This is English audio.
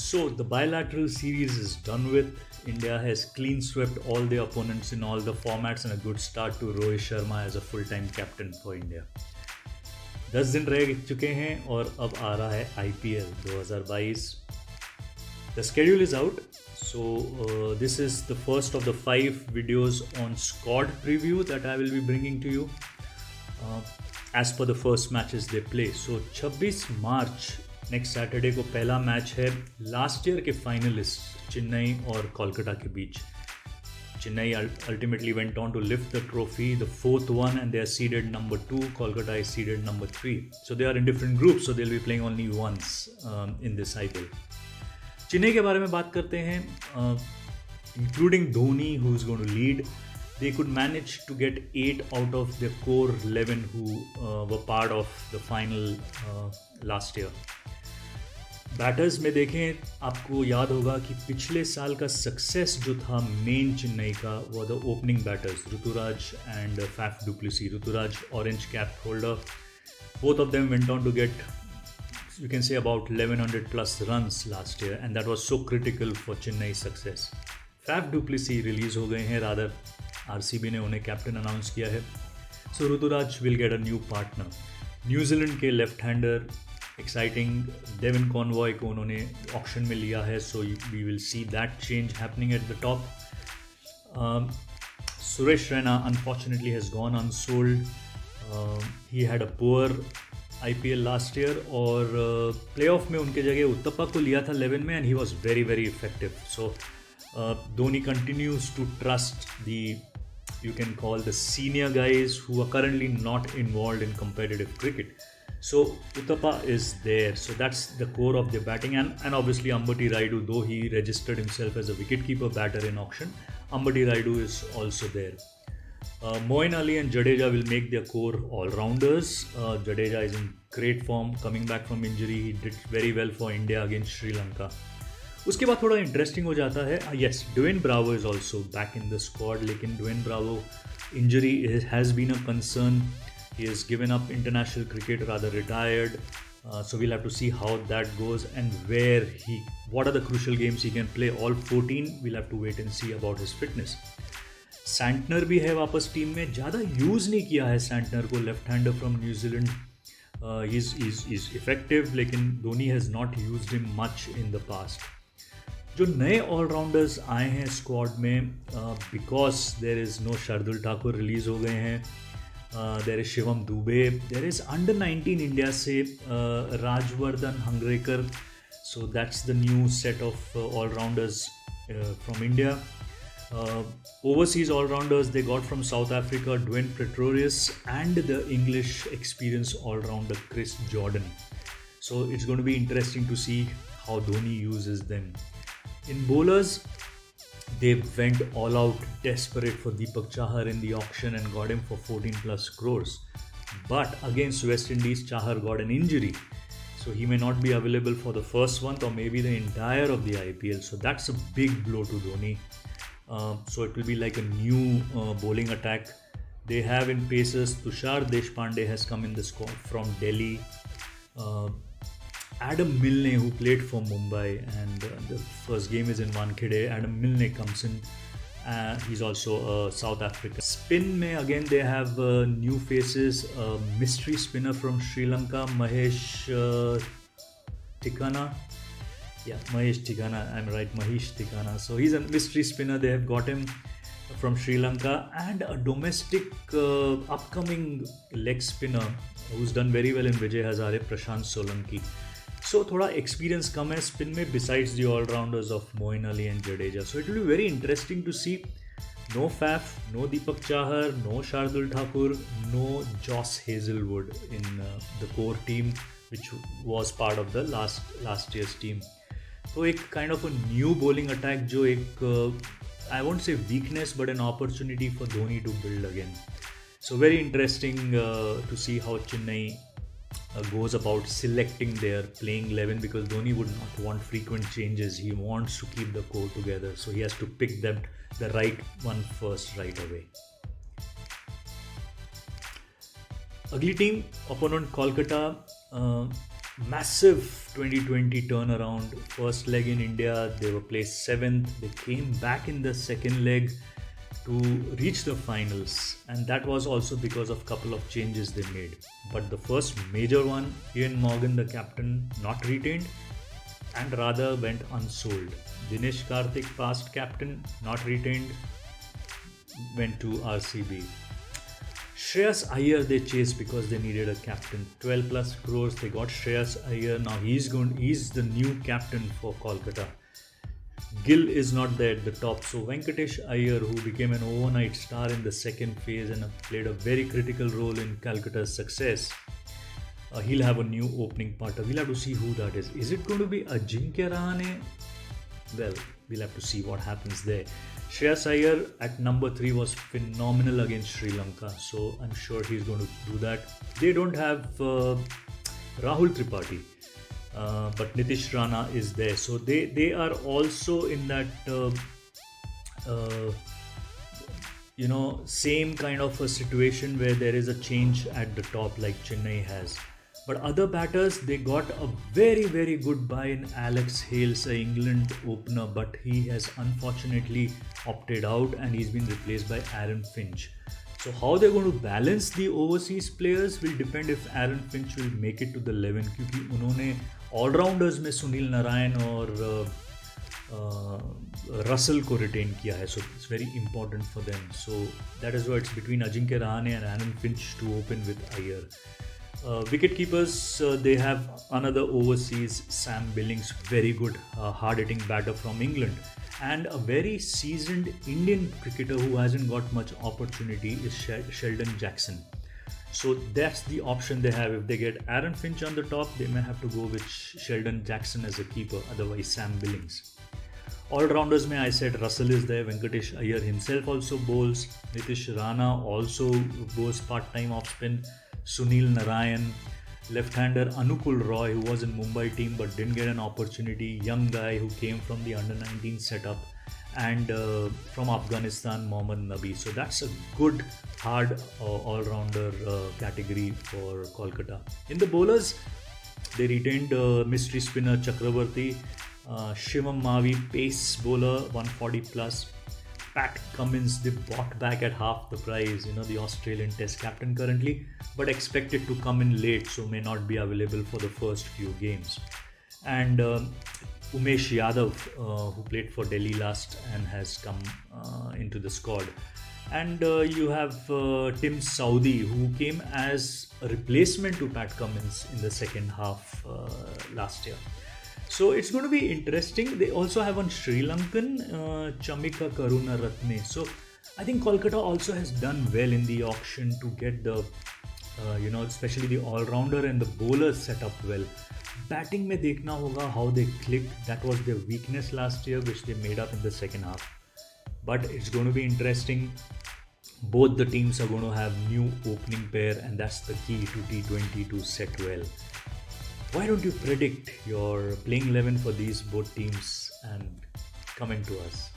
So the bilateral series is done with. India has clean swept all their opponents in all the formats and a good start to Rohit Sharma as a full-time captain for India. 10 दिन रह चुके हैं और अब आ रहा है IPL 2022. The schedule is out. So this is the first of the 5 videos on squad preview that I will be bringing to you as per the first matches they play. So 26 March next Saturday को पहला match है last year के finalist Chennai और कोलकाता के बीच. Chennai ultimately went on to lift the trophy, the fourth one, and they are seeded number 2. Kolkata is seeded number 3. So they are in different groups, so they'll be playing only once in this IPL. Chennai के बारे में बात करते हैं. Including Dhoni, who is going to lead, they could manage to get 8 out of their core 11 who were part of the final last year. Batters में देखें, आपको याद होगा कि पिछले साल का सक्सेस जो था मेन चेन्नई का वो the opening batters Ruturaj and Faf du Plessis. Ruturaj orange cap holder, both of them went on to get you can say about 1100 plus runs last year, and that was so critical for Chennai success. Faf du Plessis release हो गए हैं, rather RCB ने उन्हें captain announce किया है. So Ruturaj will get a new partner. New Zealand के left hander exciting Devon Conway को उन्होंने ऑक्शन में लिया है, so we will see that change happening at the top. Suresh Raina unfortunately has gone unsold. He had a poor IPL last year और playoff में उनके जगह उत्तपा को लिया था 11 में, and he was very very effective. So Dhoni continues to trust the, you can call the senior guys who are currently not involved in competitive cricket. So Uthappa is there. So that's the core of their batting, and obviously Ambati Rayudu, though he registered himself as a wicketkeeper batter in auction, Ambati Rayudu is also there. Moeen Ali and Jadeja will make their core all-rounders. Jadeja is in great form, coming back from injury. He did very well for India against Sri Lanka. उसके बाद थोड़ा interesting हो जाता है. Yes, Dwayne Bravo is also back in the squad, लेकिन Dwayne Bravo injury has been a concern. He has given up international cricket, rather retired. So we'll have to see how that goes and what are the crucial games he can play. All 14, we'll have to wait and see about his fitness. Santner भी है वापस team में. ज़्यादा use नहीं किया है Santner को, left hander from New Zealand. Is effective, लेकिन Dhoni has not used him much in the past. जो नए ऑलराउंडर्स आए हैं स्क्वाड में, because there is no Shardul Thakur release हो गए हैं. There is Shivam Dube. There is under 19 India से Rajvardhan Hangargekar. So that's the new set of allrounders from India. Overseas all-rounders they got from South Africa, Dwayne Pretorius, and the English experienced all-rounder Chris Jordan. So it's going to be interesting to see how Dhoni uses them. In bowlers, they went all out, desperate for Deepak Chahar in the auction and got him for 14 plus crores. But against West Indies, Chahar got an injury. So he may not be available for the first month or maybe the entire of the IPL. So that's a big blow to Dhoni. So it will be like a new bowling attack. They have in pacers Tushar Deshpande has come in the squad from Delhi. Adam Milne, who played for Mumbai, and the first game is in Wankhede. Adam Milne comes in. He's also a South African. Spin mein again they have new faces. Mystery spinner from Sri Lanka, Mahesh Tikana. Yeah, Mahesh Tikana, I'm right, Mahesh Tikana. So he's a mystery spinner. They have got him from Sri Lanka, and a domestic upcoming leg spinner who's done very well in Vijay Hazare, Prashant Solanki. So थोड़ा experience कम है spin में, besides the all-rounders of Moeen Ali and Jadeja. So it will be very interesting to see. No Faf, no Deepak Chahar, no Shardul Thakur, no Joss Hazelwood in the core team, which was part of the last year's team. तो एक kind of a new bowling attack जो एक I won't say weakness but an opportunity for Dhoni to build again. So very interesting to see how Chennai goes about selecting their playing 11, because Dhoni would not want frequent changes. He wants to keep the core together, so he has to pick the right one first right away. अगली team, opponent Kolkata. Massive 2020 turnaround. First leg in India, they were placed 7th. They came back in the second leg to reach the finals, and that was also because of couple of changes they made. But the first major one, Ian Morgan, the captain, not retained and rather went unsold. Dinesh Karthik, past captain, not retained, went to RCB. Shreyas Iyer they chased because they needed a captain. 12 plus crores. They got Shreyas Iyer. Now he's the new captain for Kolkata. Gill is not there at the top. So Venkatesh Iyer, who became an overnight star in the second phase and played a very critical role in Calcutta's success, he'll have a new opening partner. We'll have to see who that is. Is it going to be Ajinkya Rahane? Well, we'll have to see what happens there. Shreyas Iyer at number 3 was phenomenal against Sri Lanka, so I'm sure he's going to do that. They don't have Rahul Tripathi, but Nitish Rana is there, so they are also in that same kind of a situation where there is a change at the top like Chennai has. But other batters, they got a very, very good buy in Alex Hales, a England opener, but he has unfortunately opted out and he's been replaced by Aaron Finch. So how they're going to balance the overseas players will depend if Aaron Finch will make it to the 11, क्योंकि उन्होंने all-rounders में सुनील नारायण और Russell को retain किया है, so it's very important for them. So that is why it's between Ajinkya Rahane and Aaron Finch to open with Iyer. Wicket keepers, they have another overseas, Sam Billings, very good hard-hitting batter from England, and a very seasoned Indian cricketer who hasn't got much opportunity is Sheldon Jackson. So that's the option they have. If they get Aaron Finch on the top, they may have to go with Sheldon Jackson as a keeper, otherwise Sam Billings. All-rounders mein I said Russell is there, Venkatesh Iyer himself also bowls, Nitish Rana also goes part-time off-spin, Sunil Narayan, left-hander Anukul Roy, who was in Mumbai team but didn't get an opportunity, young guy who came from the under-19 setup, and from Afghanistan, Mohammad Nabi. So that's a good, hard all-rounder category for Kolkata. In the bowlers, they retained mystery spinner Chakravarti, Shivam Mavi, pace bowler, 140 plus. Pat Cummins, they bought back at half the price, the Australian Test captain currently, but expected to come in late, so may not be available for the first few games. And Umesh Yadav, who played for Delhi last and has come into the squad. And you have Tim Saudi, who came as a replacement to Pat Cummins in the second half last year. So it's going to be interesting. They also have one Sri Lankan, Chamika Karunaratne. So I think Kolkata also has done well in the auction to get the, especially the all-rounder and the bowlers set up well. Batting में देखना होगा how they clicked. That was their weakness last year, which they made up in the second half. But it's going to be interesting. Both the teams are going to have new opening pair, and that's the key to T20 to set well. Why don't you predict your playing 11 for these both teams and comment to us?